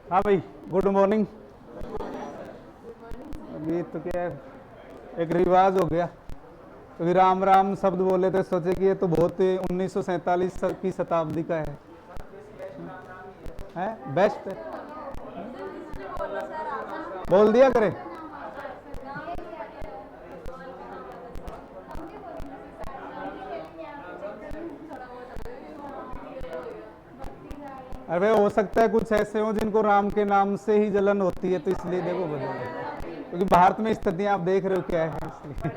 हाँ भाई, good morning. अभी तो क्या है, एक रिवाज हो गया, क्योंकि राम राम शब्द बोले थे, सोचे कि ये तो बहुत 1947 की शताब्दी का है बेस्ट है। बोल दिया करे। अरे हो सकता है कुछ ऐसे हो जिनको राम के नाम से ही जलन होती है, तो इसलिए देखो बदल, क्योंकि भारत में स्थितियां आप देख रहे हो क्या है, इसलिए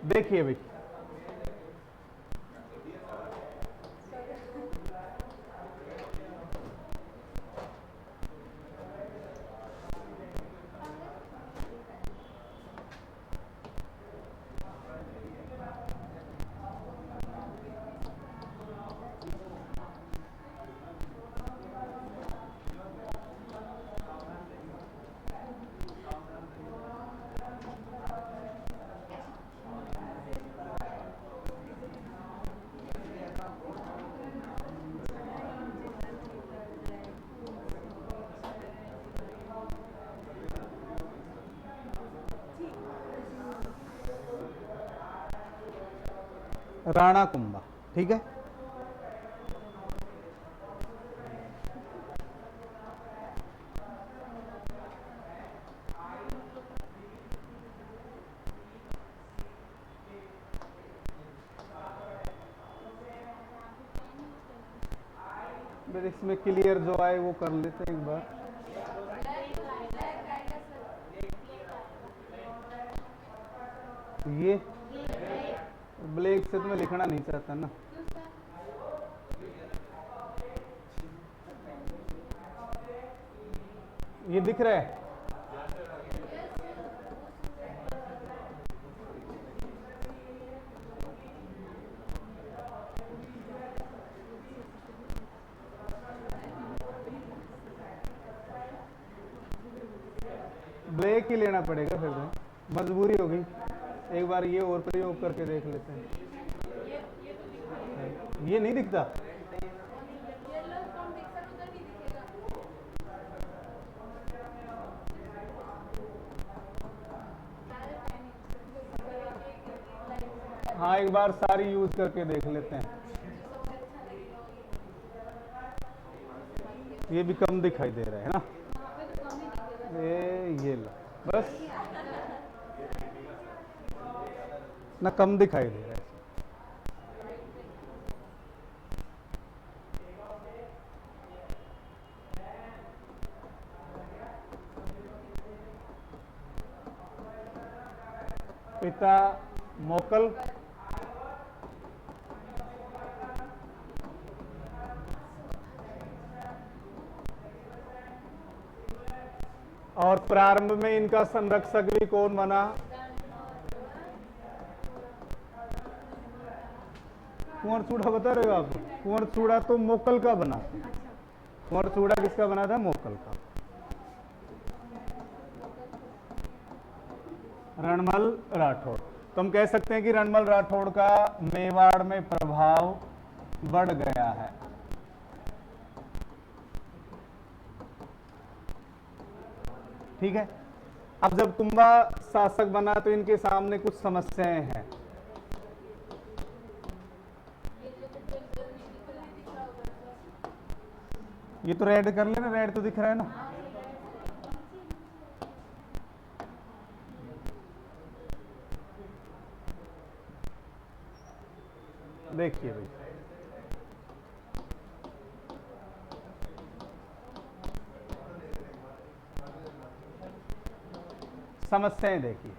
देखिए भाई, राणा कुंभा, ठीक है। फिर इसमें क्लियर जो आए वो कर लेते हैं एक बार। ये ब्लैक से तो मैं लिखना नहीं चाहता ना। ये दिख रहा है, ब्लैक ही लेना पड़ेगा फिर तो, मजबूरी होगी। एक बार ये और प्रयोग करके देख लेते हैं। ये नहीं दिखता। हाँ, एक बार सारी यूज करके देख लेते हैं। ये भी कम दिखाई दे रहा है ना। ये लो, बस ना, कम दिखाई दे रहा है। पिता मोकल, और प्रारंभ में इनका संरक्षक भी कौन बना? कुंवर चूड़ा बता रहे हो आप? कुंवर चूड़ा तो मोकल का बना। कुंवर चूड़ा किसका बना था? मोकल का। रणमल राठौड़। तो हम कह सकते हैं कि रणमल राठौड़ का मेवाड़ में प्रभाव बढ़ गया है। ठीक है। अब जब कुंभा शासक बना तो इनके सामने कुछ समस्याएं हैं। ये तो रेड कर लेना, रेड तो दिख रहा है ना। देखिए भाई, समस्याएं देखिए।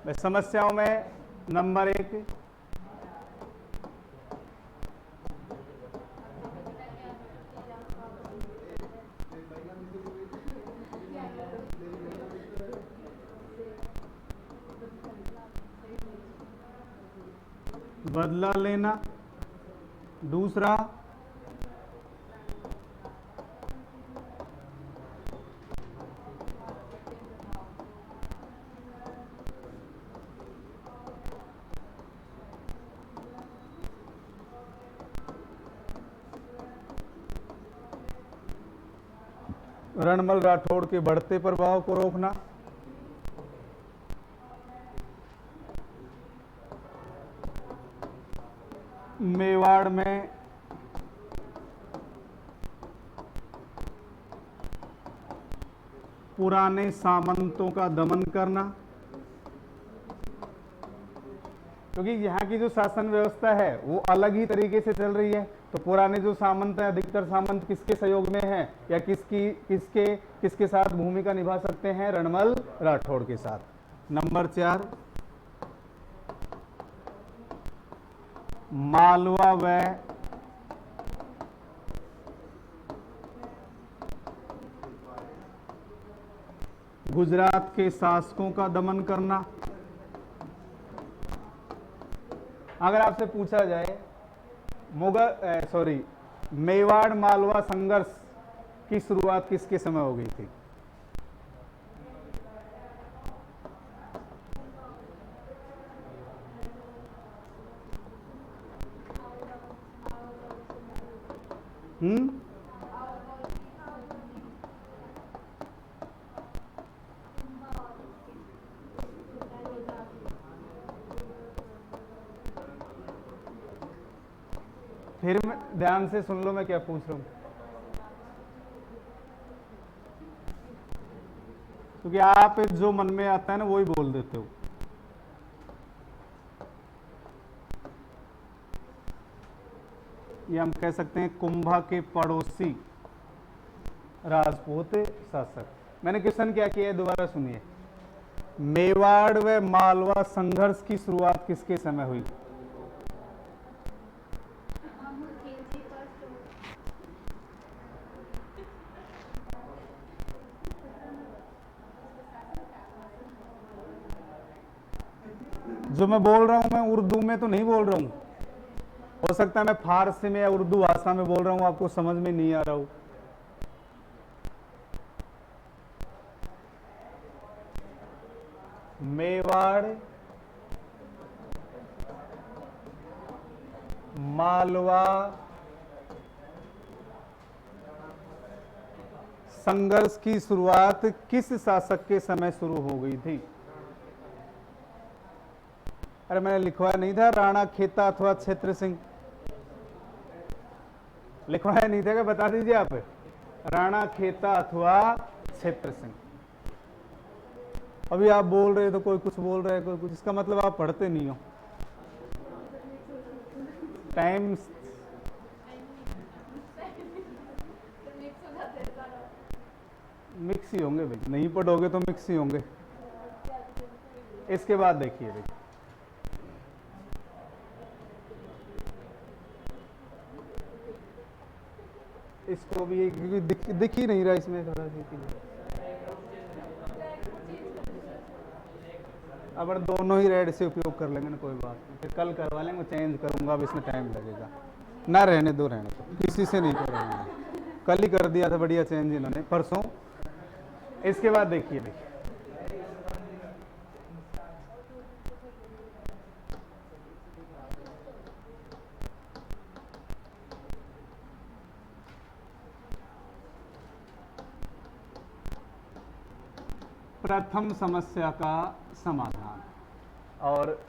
मैं समस्याओं में नंबर 1, बदला लेना। दूसरा, रणमल राठौड़ के बढ़ते प्रभाव को रोकना, मेवाड़ में पुराने सामंतों का दमन करना, क्योंकि यहाँ की जो शासन व्यवस्था है वो अलग ही तरीके से चल रही है। तो पुराने जो सामंत हैं, अधिकतर सामंत किसके सहयोग में हैं या किसके साथ भूमिका निभा सकते हैं? रणमल राठौड़ के साथ। नंबर 4, मालवा व गुजरात के शासकों का दमन करना। अगर आपसे पूछा जाए मेवाड़ मालवा संघर्ष की शुरुआत किसके समय हो गई थी? फिर ध्यान से सुन लो मैं क्या पूछ रहा हूं, क्योंकि आप जो मन में आता है ना वो ही बोल देते हो। ये हम कह सकते हैं कुंभा के पड़ोसी राजपूत शासक। मैंने क्वेश्चन क्या किया है, दोबारा सुनिए। मेवाड़ व मालवा संघर्ष की शुरुआत किसके समय हुई? जो मैं बोल रहा हूं मैं उर्दू में तो नहीं बोल रहा हूं, हो सकता है मैं फारसी में या उर्दू भाषा में बोल रहा हूं, आपको समझ में नहीं आ रहा हूं। मेवाड़ मालवा संघर्ष की शुरुआत किस शासक के समय शुरू हो गई थी? अरे मैंने लिखवाया नहीं था राणा खेता अथवा क्षेत्र सिंह? लिखवाया नहीं था क्या? बता दीजिए आप। राणा खेता अथवा क्षेत्र सिंह। अभी आप बोल रहे तो कोई कुछ बोल रहा है, कोई कुछ, इसका मतलब आप पढ़ते नहीं हो। टाइम मिक्स ही होंगे भाई, नहीं पढ़ोगे तो मिक्स ही होंगे। इसके बाद देखिए भाई, इसको भी दिख ही नहीं रहा इसमें, थोड़ा देखिए। अब दोनों ही रेड से उपयोग कर लेंगे ना, कोई बात नहीं, फिर कल करवा लेंगे, चेंज करूंगा, अब इसमें टाइम लगेगा ना। रहने दो किसी से नहीं करूंगा, कल ही कर दिया था बढ़िया चेंज इन्होंने परसों। इसके बाद देखिए प्रथम समस्या का समाधान, और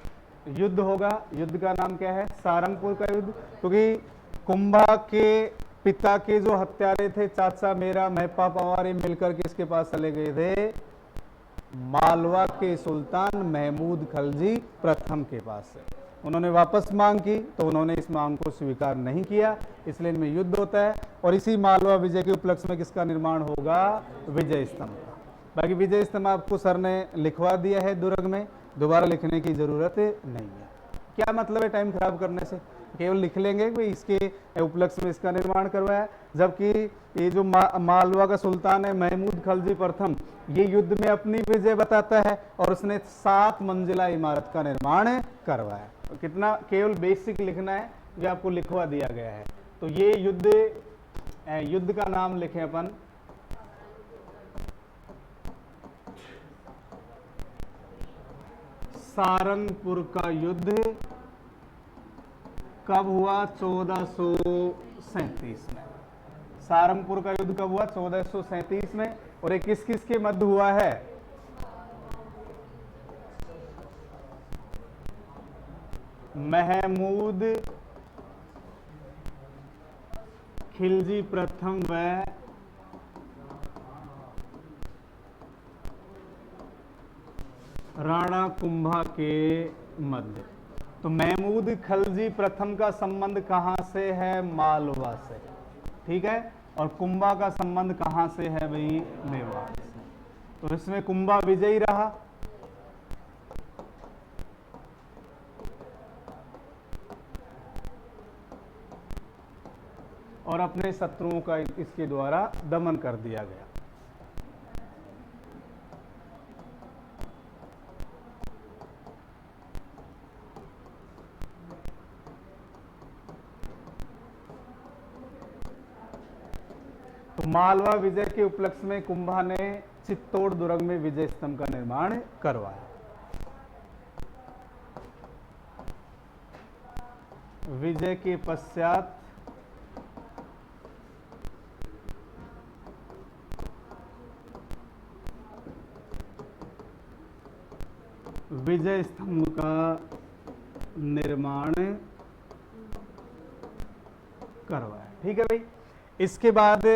युद्ध होगा। युद्ध का नाम क्या है? सारंगपुर का युद्ध। क्योंकि कुंभा के पिता के जो हत्यारे थे, चाचा मेरा महपा पवार, मिलकर के इसके पास चले गए थे मालवा के सुल्तान महमूद खलजी प्रथम के पास। उन्होंने वापस मांग की तो उन्होंने इस मांग को स्वीकार नहीं किया, इसलिए इनमें युद्ध होता है। और इसी मालवा विजय के उपलक्ष्य में किसका निर्माण होगा? विजय स्तंभ का। बाकी विजय स्तंभ आपको सर ने लिखवा दिया है दुर्ग में, दोबारा लिखने की जरूरत नहीं है। क्या मतलब है टाइम खराब करने से? केवल लिख लेंगे कि इसके उपलक्ष्य में इसका निर्माण करवाया, जबकि ये जो मालवा का सुल्तान है महमूद खलजी प्रथम, ये युद्ध में अपनी विजय बताता है और उसने 7 मंजिला इमारत का निर्माण करवाया। तो कितना केवल बेसिक लिखना है, जो आपको लिखवा दिया गया है। तो ये युद्ध का नाम लिखें अपन सारंगपुर का युद्ध। कब हुआ? 1437 में। सारंगपुर का युद्ध कब हुआ? 1437 में। और ये किस किस के मध्य हुआ है? महमूद खिलजी प्रथम व राणा कुंभा के मध्य। तो महमूद खिलजी प्रथम का संबंध कहां से है? मालवा से, ठीक है। और कुंभा का संबंध कहां से है भाई? मेवाड़ से। तो इसमें कुंभा विजयी रहा। और अपने शत्रुओं का इसके द्वारा दमन कर दिया गया। तो मालवा विजय के उपलक्ष्य में कुंभा ने चित्तौड़ दुर्ग में विजय स्तंभ का निर्माण करवाया। विजय के पश्चात विजय स्तंभ का निर्माण करवाया, ठीक है भाई। इसके बाद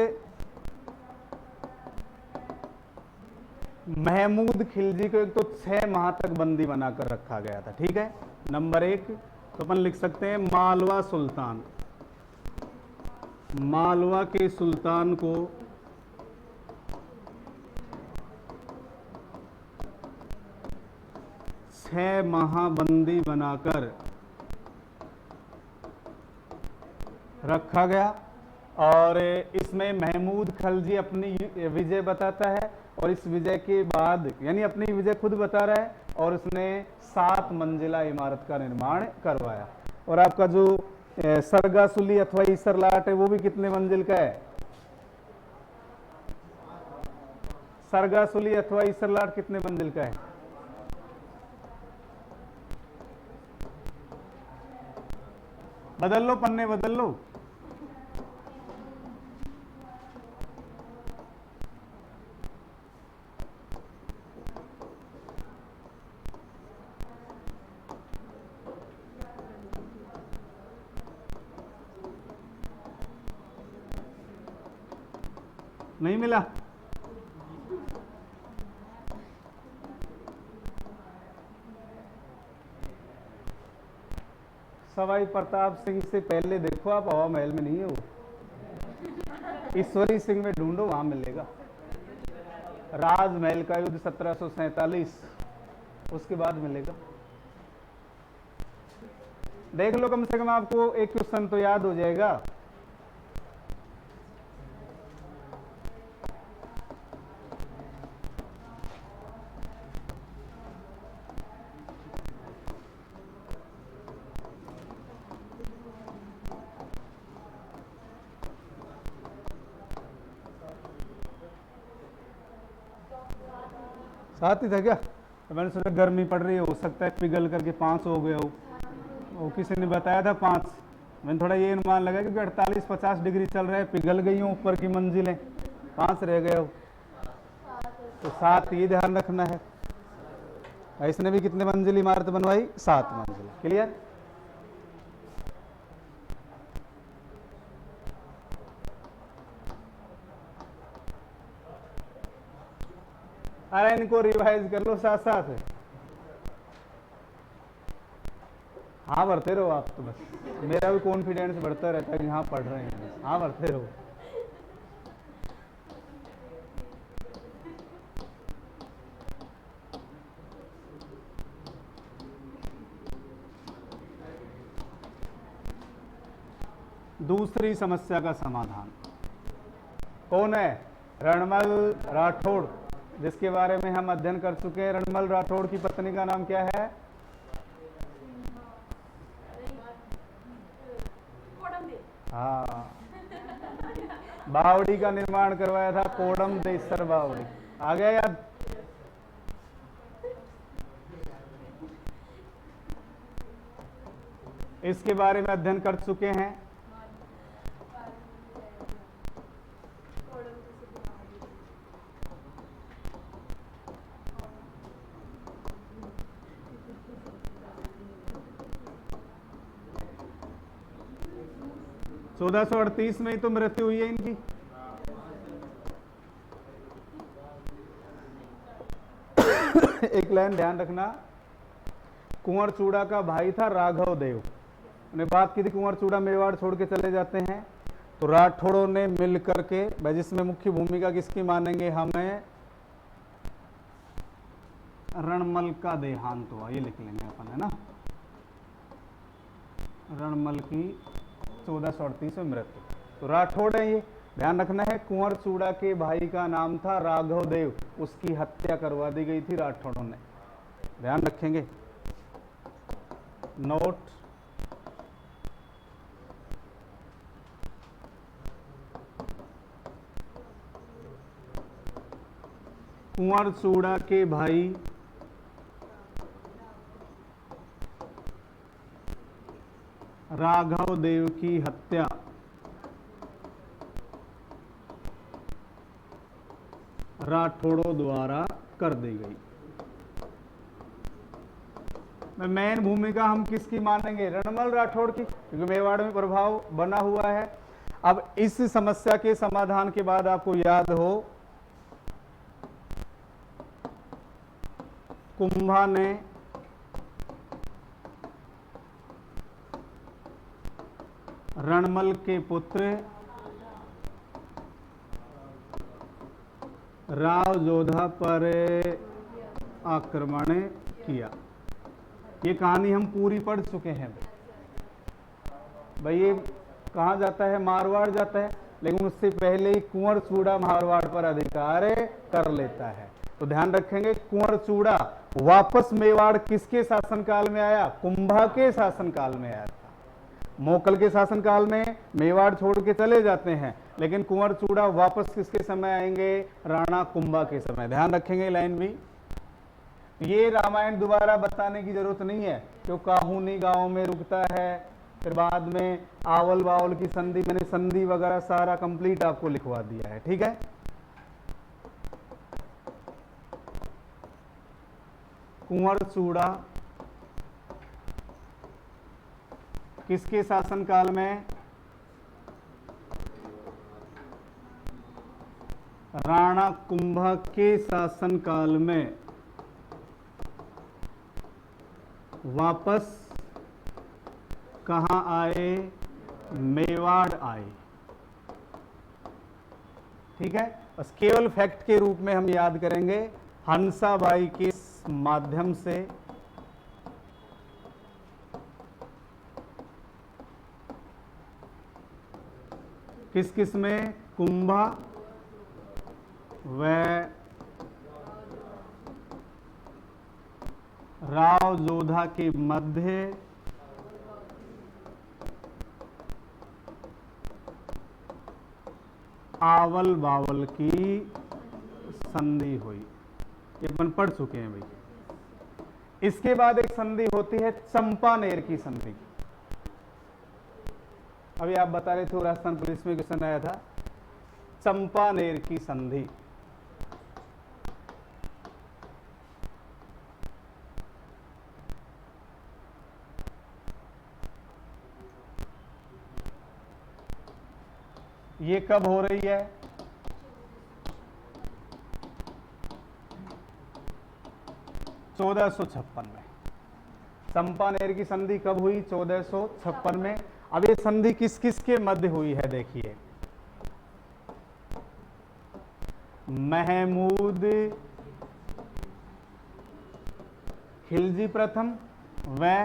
महमूद खिलजी को एक तो 6 माह तक बंदी बनाकर रखा गया था, ठीक है। नंबर 1 तो अपन लिख सकते हैं मालवा सुल्तान। मालवा के सुल्तान को छह महाबंदी बनाकर रखा गया। और इसमें महमूद खिलजी अपनी विजय बताता है और इस विजय के बाद यानी अपनी विजय खुद बता रहा है और उसने 7 मंजिला इमारत का निर्माण करवाया। और आपका जो सरगासुली अथवा ईसरलाट है वो भी कितने मंजिल का है? सरगासुली अथवा ईसरलाट कितने मंजिल का है? बदल लो, पन्ने बदल लो। नहीं मिला? सवाई प्रताप सिंह से पहले देखो आप, हवा महल में नहीं है वो, ईश्वरी सिंह में ढूंढो, वहां मिलेगा। राजमहल का युद्ध 1747, उसके बाद मिलेगा। देख लो, कम से कम आपको एक क्वेश्चन तो याद हो जाएगा। साथ ही था क्या? तो मैंने सोचा गर्मी पड़ रही है, हो सकता है पिघल करके 5 हो गया हो। वो किसी ने बताया था 5। मैंने थोड़ा ये अनुमान लगा क्योंकि 48-50 डिग्री चल रहा है, पिघल गई हूँ ऊपर की मंजिलें, 5 रह गए हो। तो 7 ये ध्यान रखना है। इसने भी कितने मंजिल इमारत बनवाई? 7 मंजिल। क्लियर? अरे इनको रिवाइज कर लो साथ साथ। हाँ भरते रहो आप तो, बस मेरा भी कॉन्फिडेंस बढ़ता रहता है कि हाँ पढ़ रहे हैं। हाँ भरते रहो। दूसरी समस्या का समाधान कौन है? रणमल राठौड़, जिसके बारे में हम अध्ययन कर चुके हैं। रणमल राठौड़ की पत्नी का नाम क्या है? हाँ, बावड़ी का निर्माण करवाया था कोडम देसर बावड़ी। आ गया याद? इसके बारे में अध्ययन कर चुके हैं। 1438 में ही तो मृत्यु हुई है इनकी। एक लाइन ध्यान रखना, कुंवर चूड़ा का भाई था राघव देव। ने बात की थी कुंवर चूड़ा मेवाड़ छोड़ के चले जाते हैं, तो राठौड़ों ने मिल करके, भाई जिसमें मुख्य भूमिका किसकी मानेंगे हमें, रणमल का देहांत हुआ, ये लिख लेंगे अपन, है ना। रणमल की 1438 में मृत्यु, तो राठौड़ है ये, ध्यान रखना है। कुंवर चूड़ा के भाई का नाम था राघव देव, उसकी हत्या करवा दी गई थी राठौड़ों ने, ध्यान रखेंगे। नोट, कुंवर चूड़ा के भाई राघव देव की हत्या राठौड़ों द्वारा कर दी गई। मेन भूमिका हम किसकी मानेंगे, रणमल राठौड़ की, क्योंकि मेवाड़ में प्रभाव बना हुआ है। अब इस समस्या के समाधान के बाद आपको याद हो, कुंभा ने रणमल के पुत्र राव जोधा पर आक्रमण किया। ये कहानी हम पूरी पढ़ चुके हैं भाई। ये कहाँ जाता है, मारवाड़ जाता है, लेकिन उससे पहले ही कुंवर चूड़ा मारवाड़ पर अधिकार कर लेता है। तो ध्यान रखेंगे, कुंवर चूड़ा वापस मेवाड़ किसके शासनकाल में आया, कुंभा के शासनकाल में आया था। मोकल के शासनकाल में मेवाड़ छोड़ के चले जाते हैं, लेकिन कुंवर चूड़ा वापस किसके समय आएंगे, राणा कुंभा के समय। ध्यान रखेंगे लाइन भी। ये रामायण दोबारा बताने की जरूरत नहीं है, जो काहूनी गांव में रुकता है, फिर बाद में आवल बावल की संधि, मैंने संधि वगैरह सारा कंप्लीट आपको लिखवा दिया है, ठीक है। कुंवर चूड़ा किसके शासनकाल में, राणा कुंभा के शासनकाल में वापस कहां आए, मेवाड़ आए, ठीक है। बस केवल फैक्ट के रूप में हम याद करेंगे, हंसाबाई के माध्यम से किस किस में, कुंभा व राव जोधा के मध्य आवल बावल की संधि हुई। ये अपन पढ़ चुके हैं भाई। इसके बाद एक संधि होती है चंपानेर की संधि। अभी आप बता रहे थे राजस्थान पुलिस में क्वेश्चन आया था, चंपानेर की संधि। ये कब हो रही है, (1456) में। चंपानेर की संधि कब हुई, 1456 में। अब ये संधि किस किस के मध्य हुई है, देखिए, महमूद खिलजी प्रथम व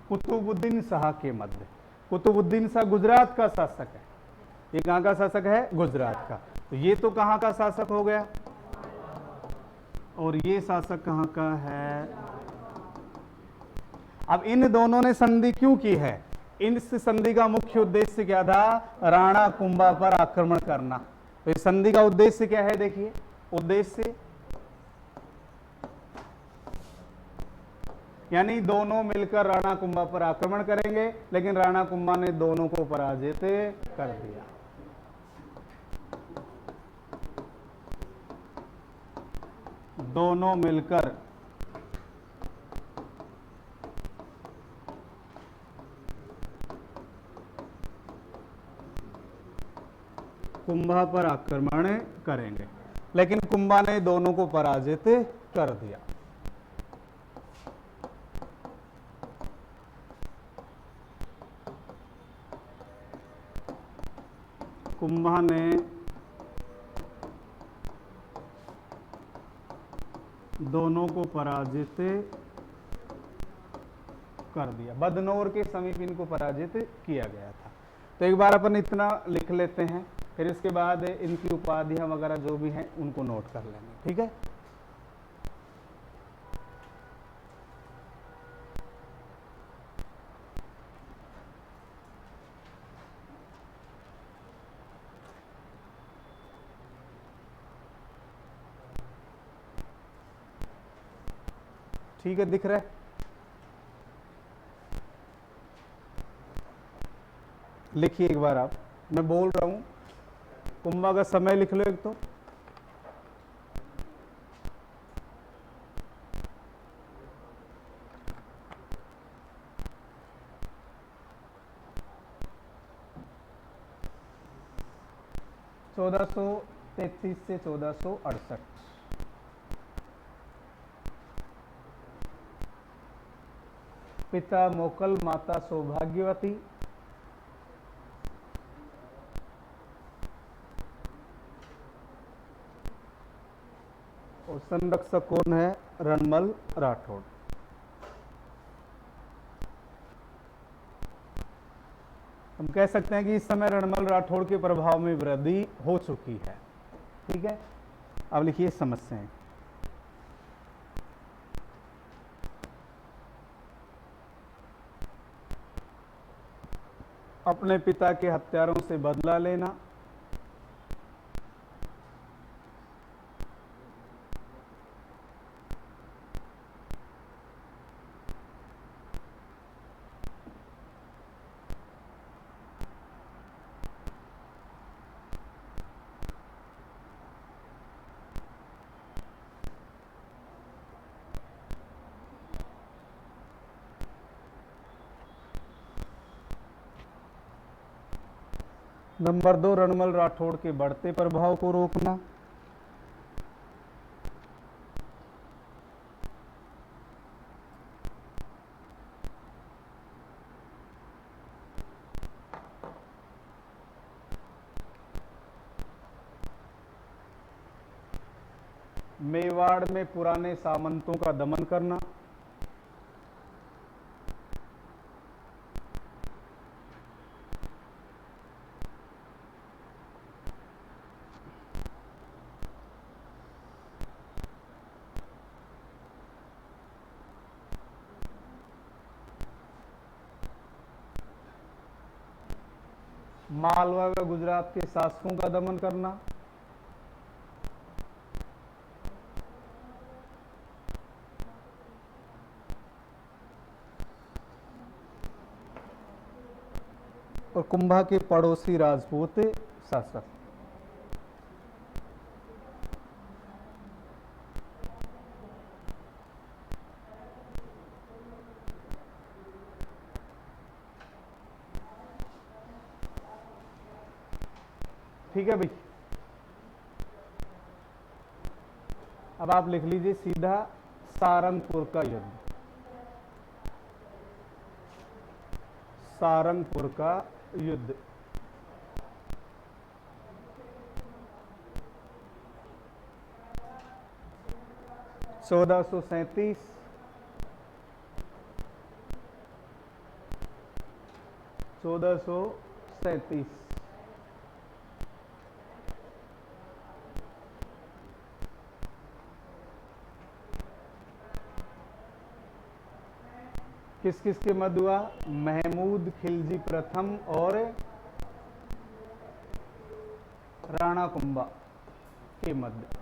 कुतुबुद्दीन शाह के मध्य। कुतुबुद्दीन शाह गुजरात का शासक है। ये कहां का शासक है, गुजरात का। तो ये तो कहां का शासक हो गया, और ये शासक कहां का है। अब इन दोनों ने संधि क्यों की है, इस संधि का मुख्य उद्देश्य क्या था, राणा कुंभा पर आक्रमण करना। तो इस संधि का उद्देश्य क्या है, देखिए, उद्देश्य यानी दोनों मिलकर राणा कुंभा पर आक्रमण करेंगे, लेकिन राणा कुंभा ने दोनों को पराजित कर दिया। दोनों मिलकर कुंभा पर आक्रमण करेंगे, लेकिन कुंभा ने दोनों को पराजित कर दिया। कुंभा ने दोनों को पराजित कर दिया। बदनौर के समीप इनको पराजित किया गया था। तो एक बार अपन इतना लिख लेते हैं, फिर इसके बाद इनकी उपाधियां वगैरह जो भी हैं उनको नोट कर लेंगे, ठीक है। ठीक है, दिख रहा है? लिखिए एक बार आप, मैं बोल रहा हूं। कुंभा का समय लिख लो एक तो। चौदह सौ 33 से 1468। पिता मोकल, माता सौभाग्यवती। और संरक्षक कौन है? रणमल राठौड़। हम कह सकते हैं कि इस समय रणमल राठौड़ के प्रभाव में वृद्धि हो चुकी है, ठीक है। अब लिखिए समस्याएं। अपने पिता के हत्यारों से बदला लेना, नंबर 2 रणमल राठौड़ के बढ़ते प्रभाव को रोकना, मेवाड़ में पुराने सामंतों का दमन करना, मालवा व गुजरात के शासकों का दमन करना, और कुंभा के पड़ोसी राजपूत शासक। ठीक है भाई। अब आप लिख लीजिए सीधा सारंगपुर का युद्ध। सारंगपुर का युद्ध 1437 1437। किस किस के मध्य हुआ? महमूद खिलजी प्रथम और राणा कुंभा के मध्य।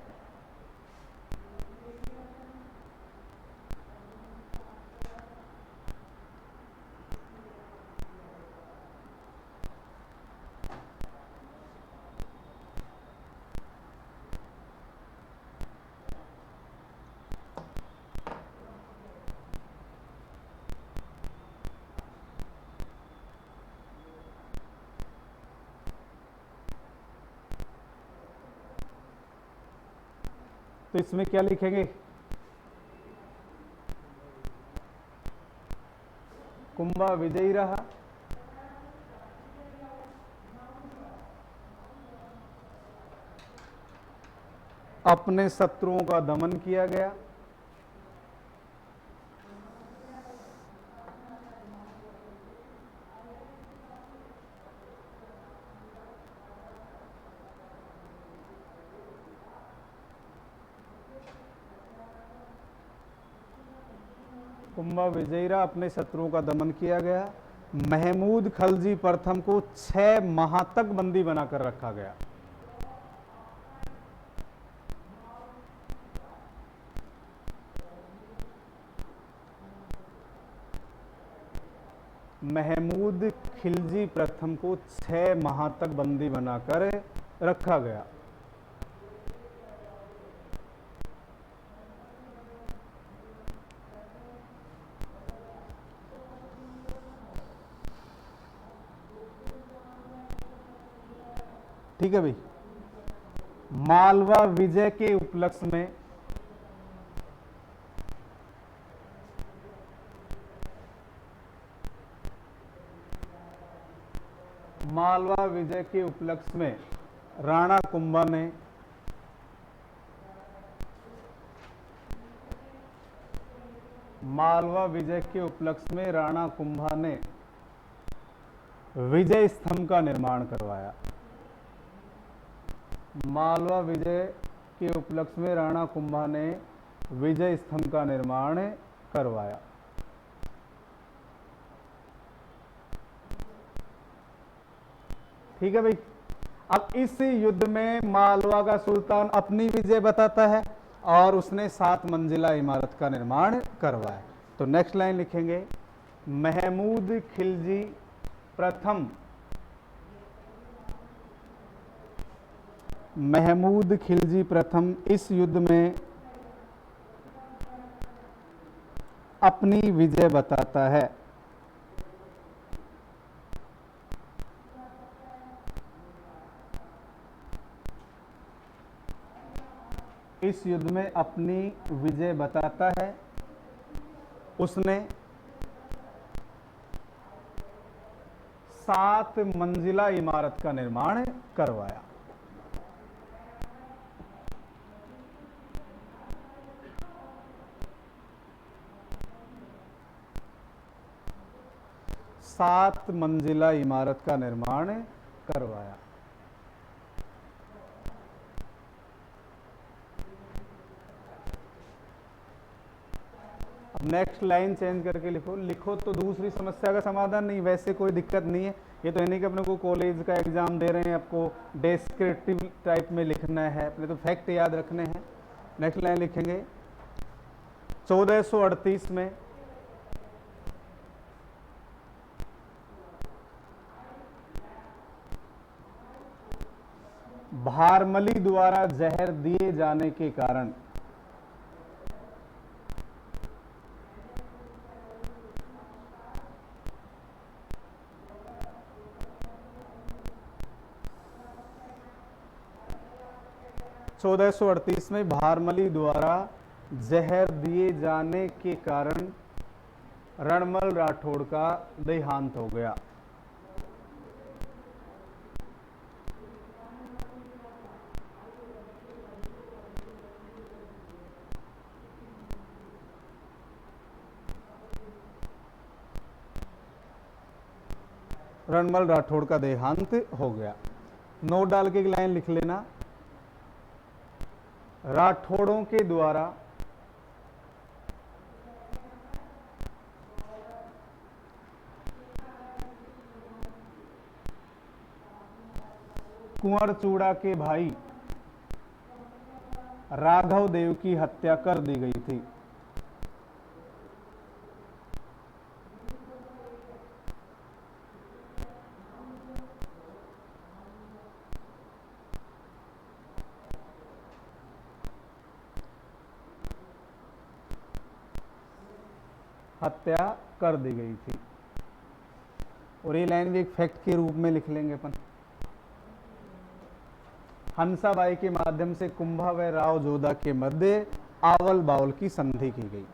तो इसमें क्या लिखेंगे? कुंभा विजयी रहा, अपने शत्रुओं का दमन किया गया, कुंभा विजयी रहा, अपने शत्रुओं का दमन किया गया। महमूद खलजी प्रथम को 6 माह तक बंदी बनाकर रखा गया। महमूद खिलजी प्रथम को 6 माह तक बंदी बनाकर रखा गया। ठीक है भाई। मालवा विजय के उपलक्ष्य में मालवा विजय के उपलक्ष्य में राणा कुंभा ने मालवा विजय के उपलक्ष्य में राणा कुंभा ने विजय स्तंभ का निर्माण करवाया। मालवा विजय के उपलक्ष्य में राणा कुंभा ने विजय स्तंभ का निर्माण करवाया। ठीक है भाई। अब इस युद्ध में मालवा का सुल्तान अपनी विजय बताता है और उसने 7 मंजिला इमारत का निर्माण करवाया। तो नेक्स्ट लाइन लिखेंगे, महमूद खिलजी प्रथम महमूद खिलजी प्रथम इस युद्ध में अपनी विजय बताता है। इस युद्ध में अपनी विजय बताता है। उसने 7 मंजिला इमारत का निर्माण करवाया। सात मंजिला इमारत का निर्माण करवाया। नेक्स्ट लाइन चेंज करके लिखो तो दूसरी समस्या का समाधान नहीं, वैसे कोई दिक्कत नहीं है। ये तो है नहीं कि अपने को कॉलेज का एग्जाम दे रहे हैं, आपको डिस्क्रिप्टिव टाइप में लिखना है, अपने तो फैक्ट याद रखने हैं। नेक्स्ट लाइन लिखेंगे, 1438 में भारमली द्वारा जहर दिए जाने के कारण में भारमली द्वारा जहर दिए जाने के कारण रणमल राठौड़ का देहांत हो गया। रणमल राठौड़ का देहांत हो गया। नोट डाल के एक लाइन लिख लेना, राठौड़ों के द्वारा कुंवर चूड़ा के भाई राघव देव की हत्या कर दी गई थी। हत्या कर दी गई थी। और ये लाइन भी एक फैक्ट के रूप में लिख लेंगे अपन। हंसाबाई के माध्यम से कुंभा व राव जोधा के मध्य आवल बावल की संधि की गई।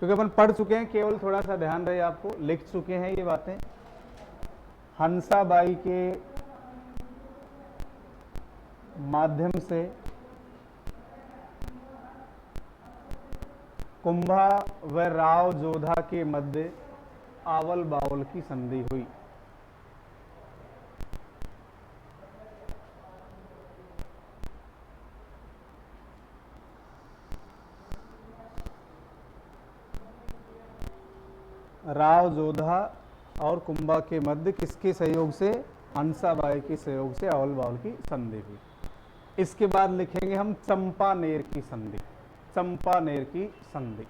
क्योंकि अपन पढ़ चुके हैं, केवल थोड़ा सा ध्यान रहे, आपको लिख चुके हैं ये बातें। हंसाबाई के माध्यम से कुंभा व राव जोधा के मध्य आवल बावल की संधि हुई। राव जोधा और कुंभा के मध्य किसके सहयोग से? हंसाबाई के सहयोग से आवल बावल की संधि हुई। इसके बाद लिखेंगे हम चंपानेर की संधि। चंपानेर की संधि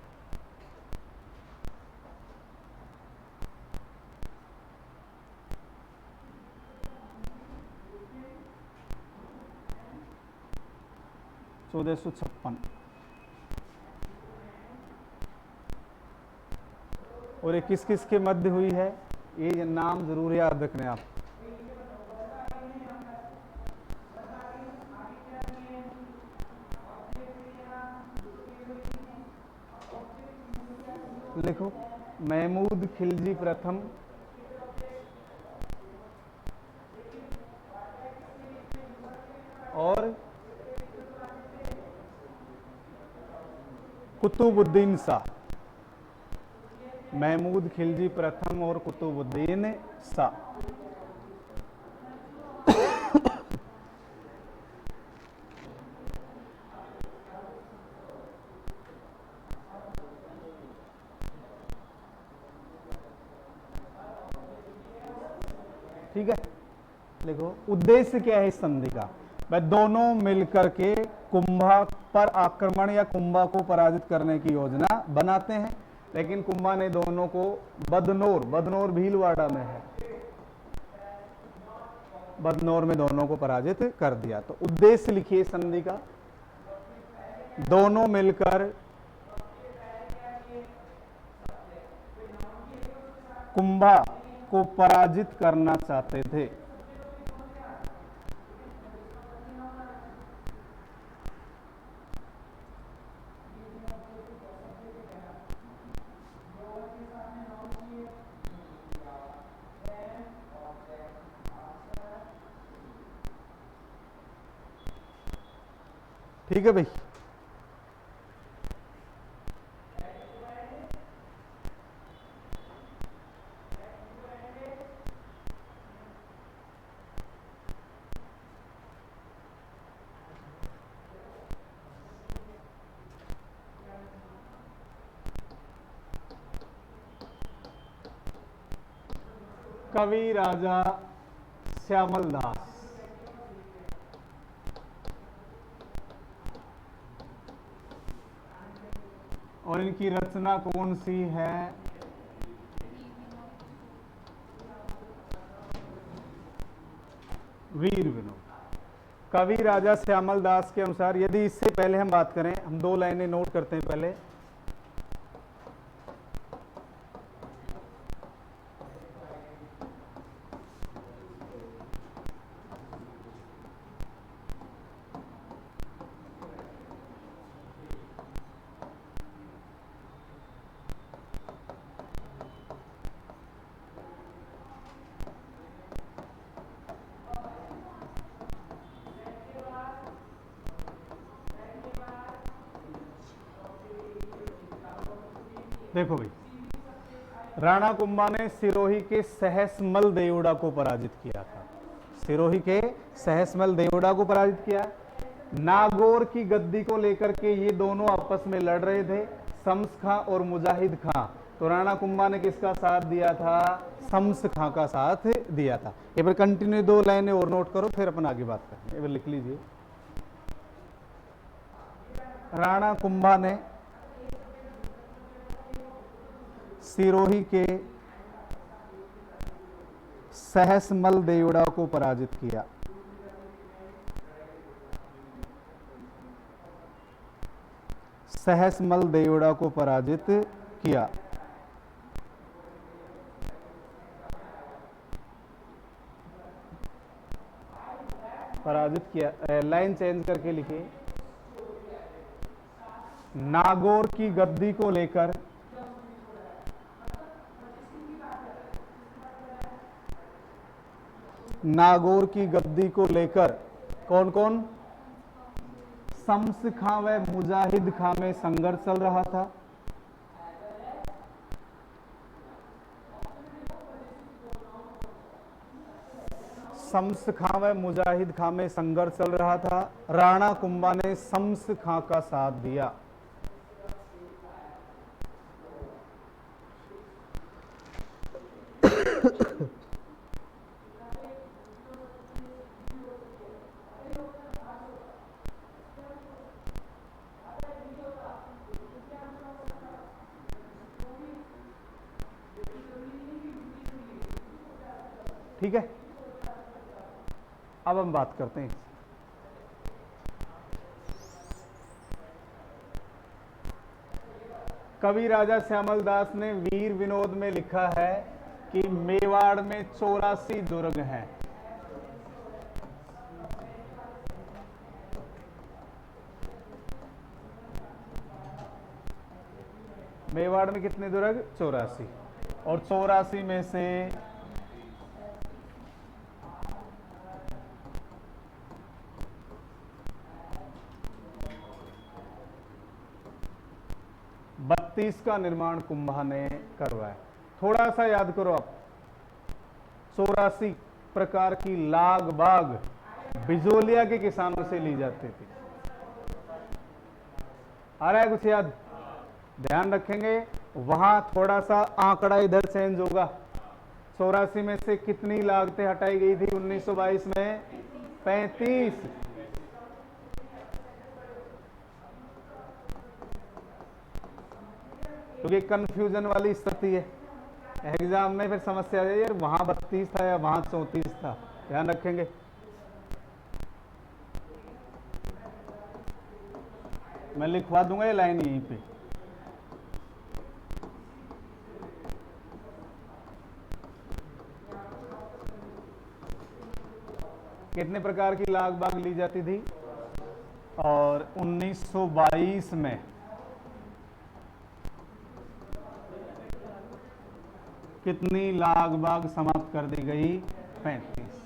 (1456) और ये किस किस के मध्य हुई है? ये नाम जरूर याद रखने आप। लिखो, महमूद खिलजी प्रथम और कुतुबुद्दीन शाह। महमूद खिलजी प्रथम और कुतुबुद्दीन शाह। ठीक है, देखो उद्देश्य क्या है इस संधि का? भाई दोनों मिलकर के कुंभा पर आक्रमण या कुंभा को पराजित करने की योजना बनाते हैं, लेकिन कुंभा ने दोनों को बदनौर भीलवाड़ा में है, बदनौर में दोनों को पराजित कर दिया। तो उद्देश्य लिखिए संधि का, दोनों मिलकर कुंभा को पराजित करना चाहते थे। ठीक है भाई, कवि राजा श्यामल दास और इनकी रचना कौन सी है? वीर विनोद। कवि राजा श्यामल दास के अनुसार, यदि इससे पहले हम बात करें, हम दो लाइनें नोट करते हैं पहले। देखो भाई, राणा कुंभा ने सिरोही के सहसमल देवड़ा को पराजित किया था। सिरोही के सहसमल देवड़ा को पराजित किया। नागौर की गद्दी को लेकर के ये दोनों आपस में लड़ रहे थे, शम्स खां और मुजाहिद खां। तो राणा कुंभा ने किसका साथ दिया था? शम्स खां का साथ दिया था। ये पर कंटिन्यू दो लाइनें और नोट करो, फिर अपन आगे बात करेंगे। ये पर लिख लीजिए, राणा कुंभा ने सिरोही के सहसमल देवड़ा को पराजित किया। सहसमल देवड़ा को पराजित किया। पराजित किया। लाइन चेंज करके लिखिए। नागौर की गद्दी को लेकर नागौर की गद्दी को लेकर कौन कौन? शम्स खां व मुजाहिद खां में संघर्ष चल रहा था। शम्स खां व मुजाहिद खां में संघर्ष चल रहा था। राणा कुंभा ने शम्स खां का साथ दिया। ठीक है, अब हम बात करते हैं। कवि राजा श्यामल दास ने वीर विनोद में लिखा है कि मेवाड़ में 84 दुर्ग हैं। मेवाड़ में कितने दुर्ग? 84। और 84 में से 32 का निर्माण कुंभा ने करवाया। थोड़ा सा याद करो आप, 84 प्रकार की लाग बाग बिजोलिया के किसानों से ली जाती थी। आ रहा है कुछ याद? ध्यान रखेंगे, वहां थोड़ा सा आंकड़ा इधर चेंज होगा। 84 में से कितनी लागतें हटाई गई थी 1922 में? 35। क्योंकि कंफ्यूजन वाली स्थिति है, एग्जाम में फिर समस्या आ जाए यार वहां 32 था या वहां 34 था। ध्यान रखेंगे। मैं लिखवा दूंगा ये लाइन यहीं पे। कितने प्रकार की लाग बाग ली जाती थी? और 1922 में कितनी लाग बाग समाप्त कर दी गई? 35।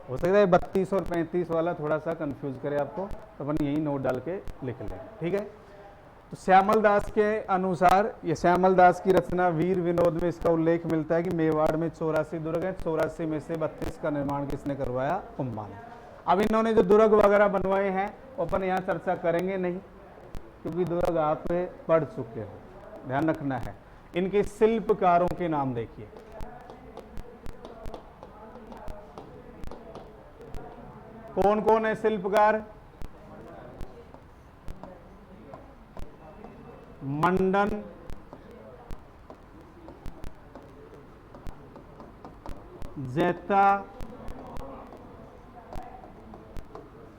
हो सकता है 32 और 35 वाला थोड़ा सा कंफ्यूज करे आपको, तो अपन यही नोट डाल के लिख लें। ठीक है, तो श्यामल दास के अनुसार, ये श्यामल दास की रचना वीर विनोद में इसका उल्लेख मिलता है कि मेवाड़ में 84 दुर्ग हैं। 84 में से 32 का निर्माण किसने करवाया? कुंभा ने। अब इन्होंने जो दुर्ग वगैरह बनवाए हैं वो अपन यहाँ चर्चा करेंगे नहीं, क्योंकि दुर्ग आप पढ़ चुके हो। ध्यान रखना है। इनके शिल्पकारों के नाम देखिए। कौन कौन है शिल्पकार? मंडन, जैता,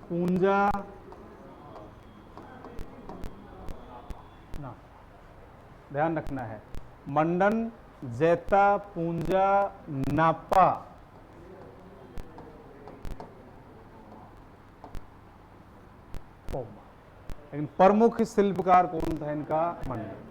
पूंजा ना, ध्यान रखना है। मंडन, जैता, पूंजा, नापा, लेकिन प्रमुख शिल्पकार कौन था इनका? मंडन।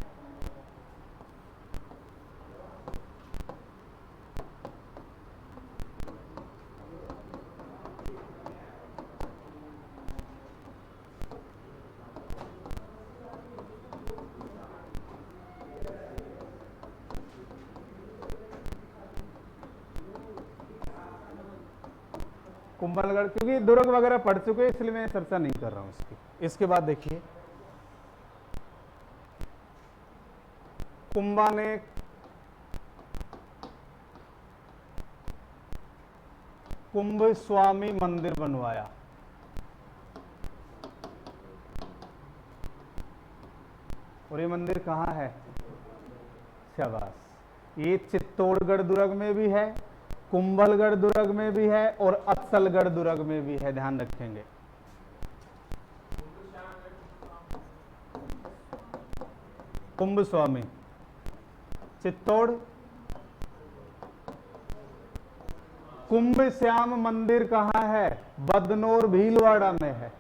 कुंभलगढ़, क्योंकि दुर्ग वगैरह पढ़ चुके हैं इसलिए मैं चर्चा नहीं कर रहा हूं इसकी। इसके बाद देखिए, कुंभा ने कुंभ स्वामी मंदिर बनवाया। और ये मंदिर कहाँ है? शाबाश। ये चित्तौड़गढ़ दुर्ग में भी है, कुंभलगढ़ दुर्ग में भी है और अफसलगढ़ दुर्ग में भी है। ध्यान रखेंगे। कुंभ स्वामी चित्तौड़, कुंभ श्याम मंदिर कहाँ है? बदनौर भीलवाड़ा में है।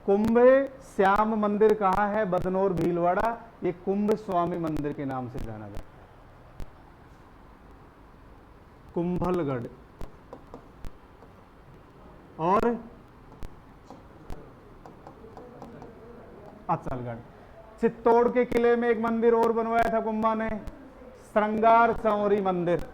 कुंभ श्याम मंदिर कहाँ है? बदनौर भीलवाड़ा। ये कुंभ स्वामी मंदिर के नाम से जाना जाता है। कुंभलगढ़ और अचलगढ़। चित्तौड़ के किले में एक मंदिर और बनवाया था कुंभा ने, श्रृंगार चौरी मंदिर।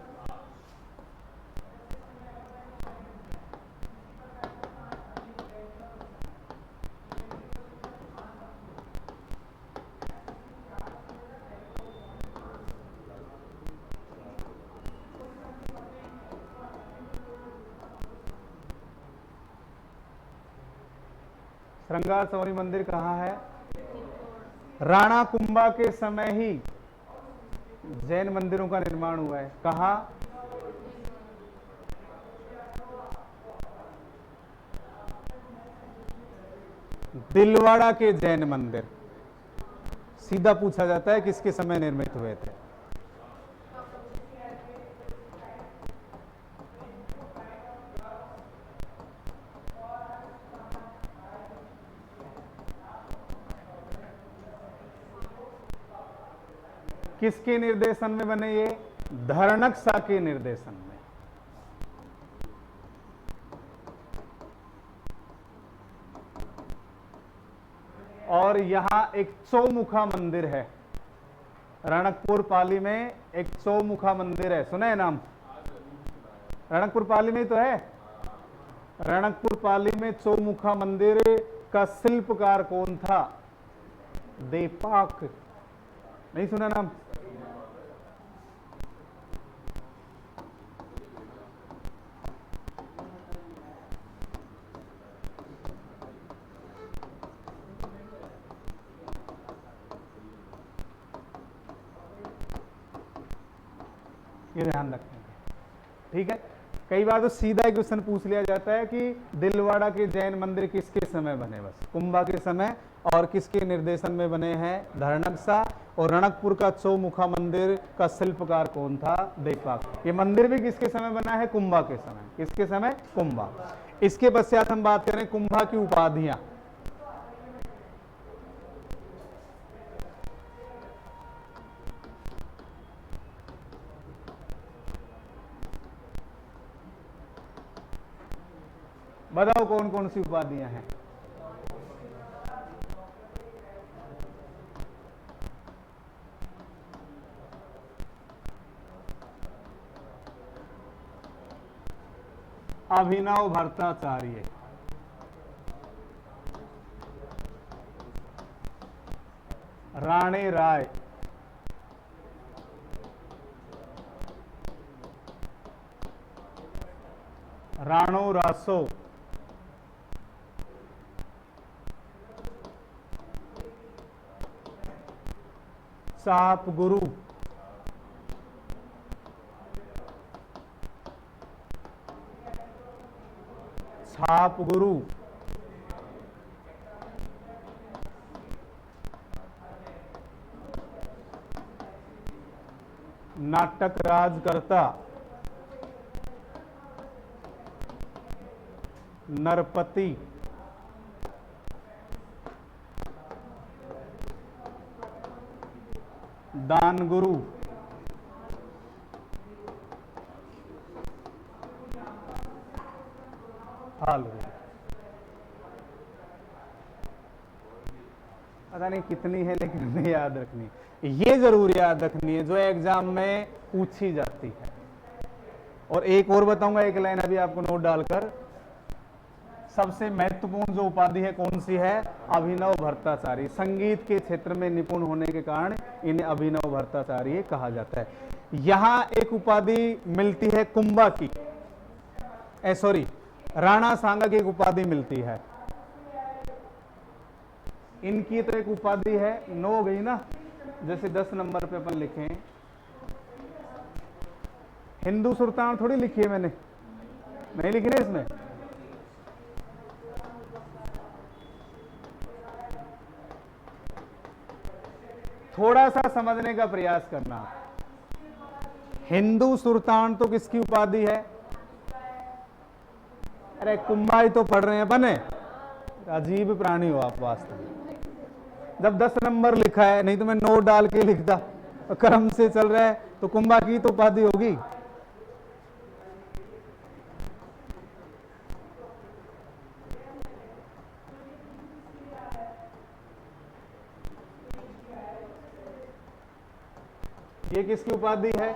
श्रृंगार चौरी मंदिर कहाँ है? राणा कुंभा के समय ही जैन मंदिरों का निर्माण हुआ है। कहाँ? दिलवाड़ा के जैन मंदिर। सीधा पूछा जाता है किसके समय निर्मित हुए थे। किसके निर्देशन में बने ये? धरणकसा के निर्देशन में। और यहां एक चौमुखा मंदिर है। रणकपुर पाली में एक चौमुखा मंदिर है, सुना है नाम? रणकपुर पाली में तो है। रणकपुर पाली में चौमुखा मंदिर का शिल्पकार कौन था? देपाक। नहीं सुना नाम? ये ध्यान रखेंगे, ठीक है। कई बार तो सीधा ही क्वेश्चन पूछ लिया जाता है कि दिलवाड़ा के जैन मंदिर किसके समय बने, बस कुंभा के समय, और किसके निर्देशन में बने हैं? धरणकसा। और रणकपुर का चौमुखा मंदिर का शिल्पकार कौन था? देपाक। ये मंदिर भी किसके समय बना है? कुंभा के समय। किसके समय? कुंभा। इसके पश्चात हम बात करें कुंभा की उपाधियां। बताओ कौन कौन सी उपाधियां हैं? अभिनव भट्टाचार्य, राणे राय, राणो रासो, साप गुरु, छाप गुरु, नाटक राजकर्ता, नरपति, दान गुरु, हाल गुरु। पता नहीं कितनी है लेकिन हमें याद रखनी, ये जरूर याद रखनी है जो एग्जाम में पूछी जाती है। और एक और बताऊंगा, एक लाइन अभी आपको नोट डालकर, सबसे महत्वपूर्ण जो उपाधि है कौन सी है? अभिनव भट्टाचार्य। संगीत के क्षेत्र में निपुण होने के कारण इन्हें अभिनव भट्टाचार्य कहा जाता है। यहां एक उपाधि मिलती है कुंभा की, सॉरी राणा सांगा की एक उपाधि मिलती है। इनकी तो एक उपाधि है, 9 हो गई ना, जैसे 10 नंबर पे अपन लिखे हिंदू सुल्तान थोड़ी लिखी है मैंने, नहीं लिखी ना इसमें। थोड़ा सा समझने का प्रयास करना। हिंदू सुल्तान तो किसकी उपाधि है? अरे कुंभा ही तो पढ़ रहे हैं बने, अजीब प्राणी हो आप वास्तव में। जब 10 नंबर लिखा है, नहीं तो मैं नोट डाल के लिखता, क्रम से चल रहा है तो कुंभा की तो उपाधि होगी। ये किसकी उपाधि है?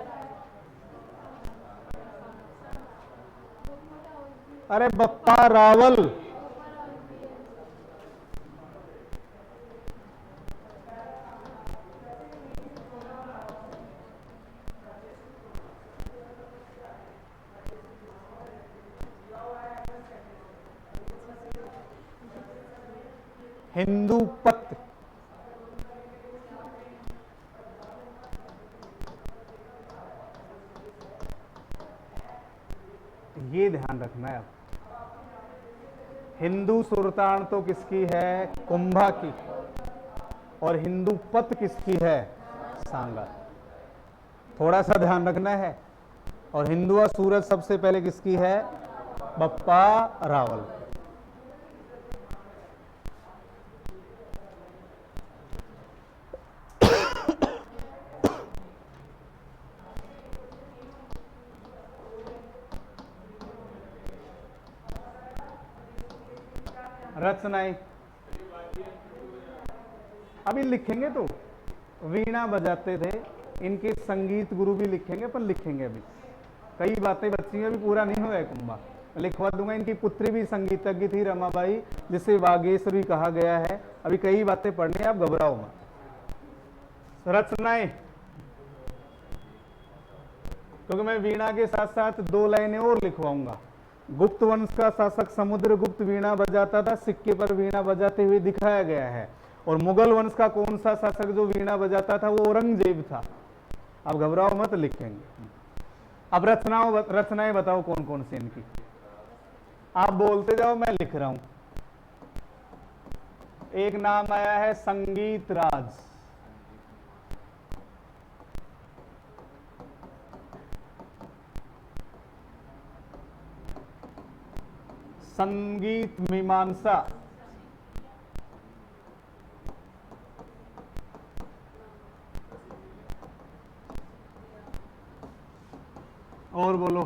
अरे बप्पा रावल। हिंदू पत, ये ध्यान रखना है। अब हिंदू सुल्तान तो किसकी है? कुंभा की। और हिंदू पत किसकी है? सांगा। थोड़ा सा ध्यान रखना है। और हिंदुआ सूरज सबसे पहले किसकी है? बप्पा रावल। रचनाएं अभी लिखेंगे तो वीणा बजाते थे, इनके संगीत गुरु भी लिखेंगे, अपन लिखेंगे अभी कई बातें बच्ची अभी पूरा नहीं हुआ है कुंभा, लिखवा दूंगा। इनकी पुत्री भी संगीतज्ञ थी रमाबाई, जिसे वागेश्वरी कहा गया है। अभी कई बातें पढ़नी है, आप घबराओ मत। रचनाएं, क्योंकि मैं वीणा के साथ साथ 2 लाइनें और लिखवाऊंगा। गुप्त वंश का शासक समुद्रगुप्त वीणा बजाता था, सिक्के पर वीणा बजाते हुए दिखाया गया है। और मुगल वंश का कौन सा शासक जो वीणा बजाता था? वो औरंगजेब था। अब घबराओ मत, लिखेंगे। अब रचनाएं बताओ कौन कौन सी इनकी, आप बोलते जाओ, मैं लिख रहा हूं। एक नाम आया है संगीत राज, संगीत मीमांसा, और बोलो।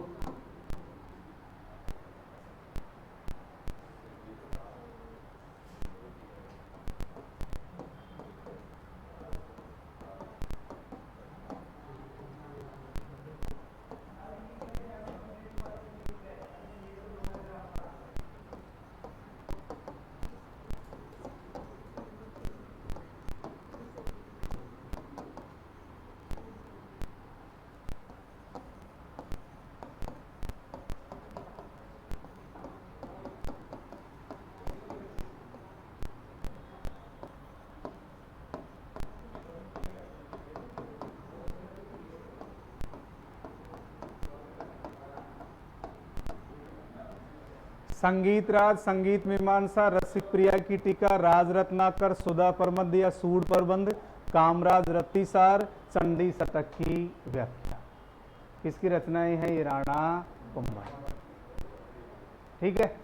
संगीत राज, संगीत मीमांसा, रसिक प्रिया की टीका, राज रत्नाकर, सुधा प्रबंध या सूड प्रबंध, कामराज रत्तीसार, चंडी शतक की व्याख्या। किसकी रचनाएं हैं? ये राणा कुंभा। ठीक है,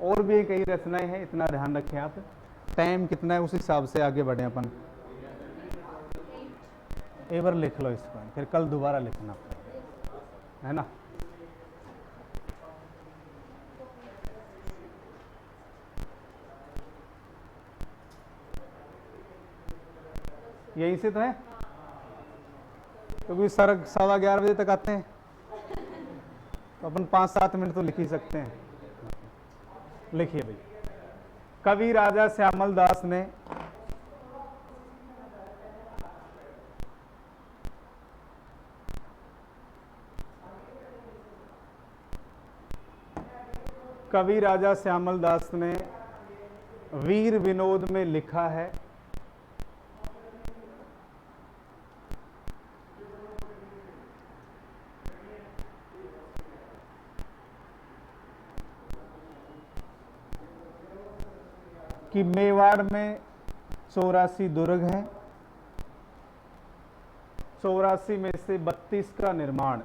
और भी कई रचनाएं हैं, इतना ध्यान रखें आप। टाइम कितना है उस हिसाब से आगे बढ़े अपन। एक बार लिख लो इसको, फिर कल दोबारा लिखना है ना। यहीं से तो है, क्योंकि सर 11:15 बजे तक आते हैं, तो अपन 5-7 मिनट तो लिख ही सकते हैं। लिखिए भाई। कवि राजा श्यामल दास ने वीर विनोद में लिखा है कि मेवाड़ में 84 दुर्ग हैं, 84 में से 32 का निर्माण,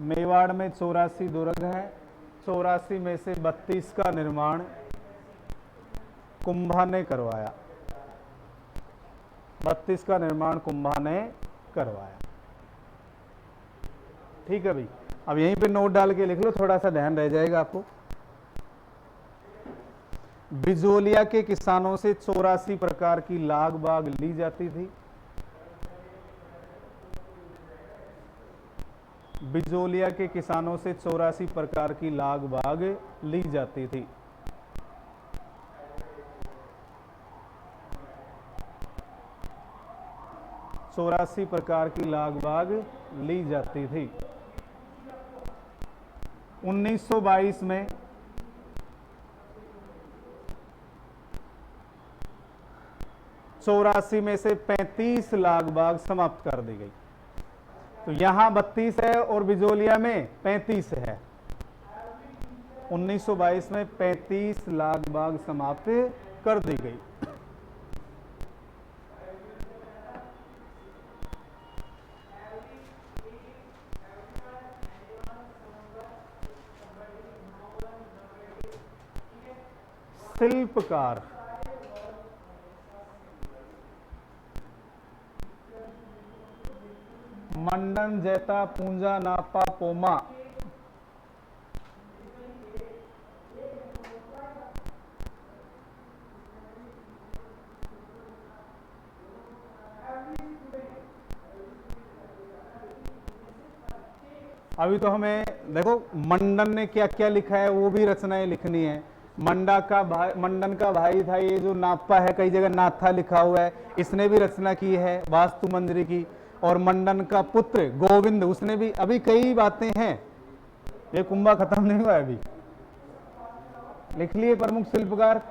मेवाड़ में 84 दुर्ग हैं, 84 में से 32 का निर्माण कुंभा ने करवाया। 32 का निर्माण कुंभा ने करवाया। ठीक है भाई, अब यहीं पे नोट डाल के लिख लो, थोड़ा सा ध्यान रह जाएगा आपको। बिजोलिया के किसानों से 84 प्रकार की लाग बाग ली जाती थी। बिजोलिया के किसानों से 84 प्रकार की लाग बाग ली जाती थी। चौरासी प्रकार की लाग बाग ली जाती थी। 1922 में चौरासी में से 35 लाग बाग समाप्त कर दी गई। तो यहां 32 है और बिजोलिया में 35 है। 1922 में 35 लाग बाग समाप्त कर दी गई। शिल्पकार, मंडन, जैता, पूंजा, नापा, पोमा। अभी तो हमें देखो मंडन ने क्या क्या लिखा है वो भी रचनाएं लिखनी है। मंडन का भाई था ये जो नापा है, कई जगह नाथा लिखा हुआ है, इसने भी रचना की है वास्तु मंजरी की। और मंडन का पुत्र गोविंद, उसने भी, अभी कई बातें हैं, ये कुंभा खत्म नहीं हुआ है अभी। लिख लिए प्रमुख शिल्पकार।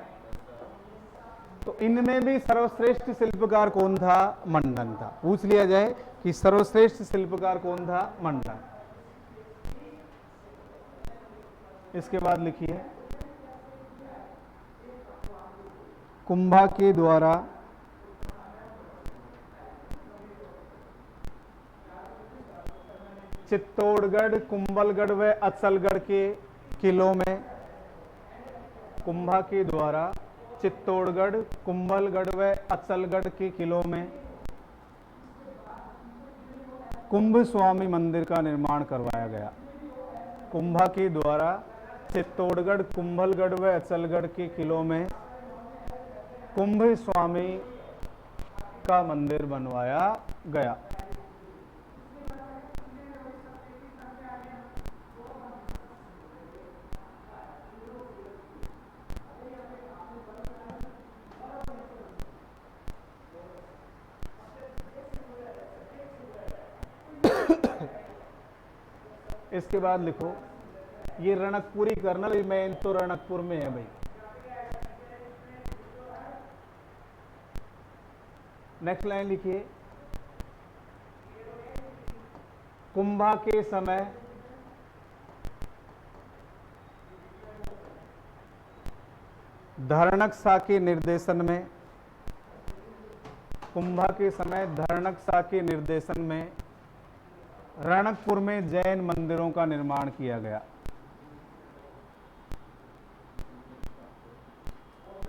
तो इनमें भी सर्वश्रेष्ठ शिल्पकार कौन था? मंडन था। पूछ लिया जाए कि सर्वश्रेष्ठ शिल्पकार कौन था? मंडन। इसके बाद लिखिए, कुंभा के द्वारा चित्तौड़गढ़, कुंभलगढ़ व अचलगढ़ के किलों में, कुंभा के द्वारा चित्तौड़गढ़, कुंभलगढ़ व अचलगढ़ के किलों में कुंभ स्वामी मंदिर का निर्माण करवाया गया। कुंभा के द्वारा चित्तौड़गढ़, कुंभलगढ़ व अचलगढ़ के किलों में कुंभ स्वामी का मंदिर बनवाया गया। इसके बाद लिखो, ये रणकपुरी कर्नल, मैं तो रणकपुर में है भाई। नेक्स्ट लाइन लिखिए, कुंभा के समय धरणक शाह के निर्देशन में, कुंभा के समय धरणक शाह के निर्देशन में रणकपुर में जैन मंदिरों का निर्माण किया गया।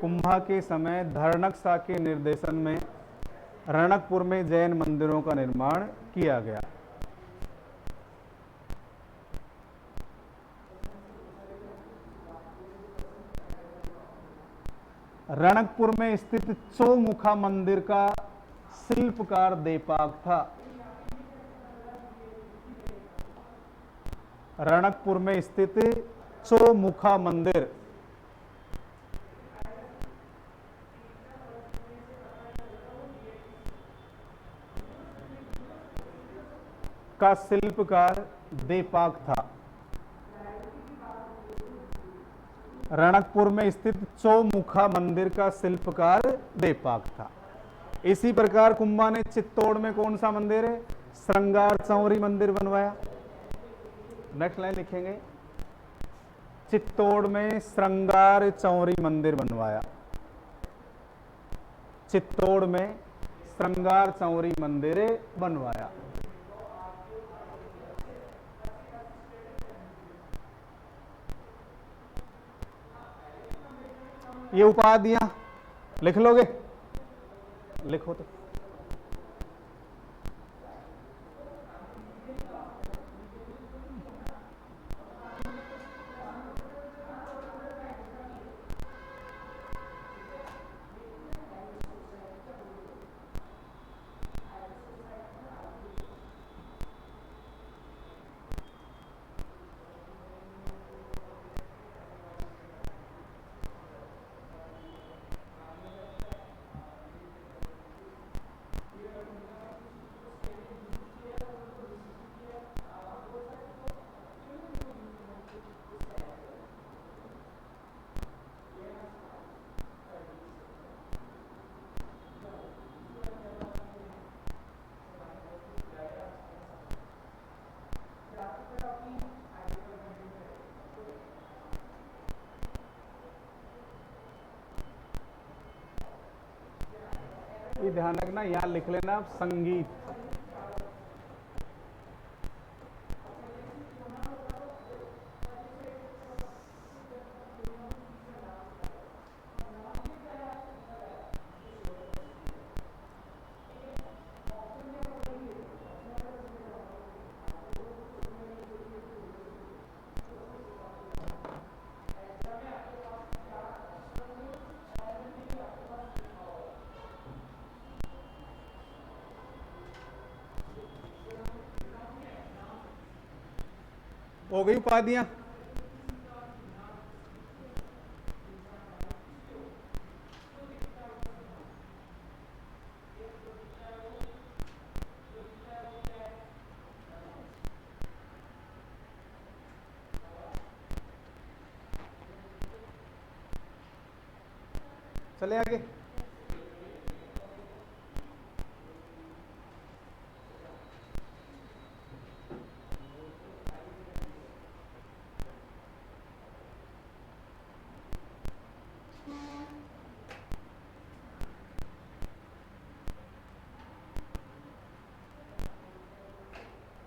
कुंभा के समय धरणक शाह के निर्देशन में रणकपुर में जैन मंदिरों का निर्माण किया गया। रणकपुर में स्थित चौमुखा मंदिर का शिल्पकार देपाक था। रणकपुर में स्थित चौमुखा मंदिर का शिल्पकार देपाक था। रणकपुर में स्थित चौमुखा मंदिर का शिल्पकार देपाक था। इसी प्रकार कुंभा ने चित्तौड़ में कौन सा मंदिर है? श्रृंगार चौरी मंदिर बनवाया। नेक्स्ट लाइन लिखेंगे, चित्तौड़ में श्रृंगार चौरी मंदिर बनवाया। चित्तौड़ में श्रृंगार चौरी मंदिरे बनवाया। ये उपाधियां लिख लोगे? लिखो तो। ये ध्यान रखना, यहां लिख लेना आप संगीत। हो गई उपाधियां? चले आगे।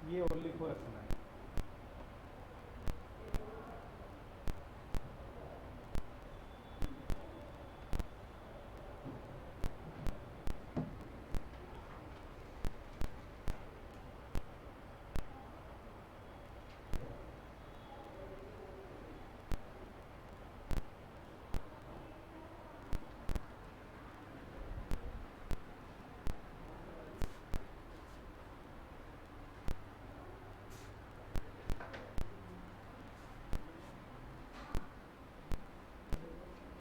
ये और लिखो रखना है।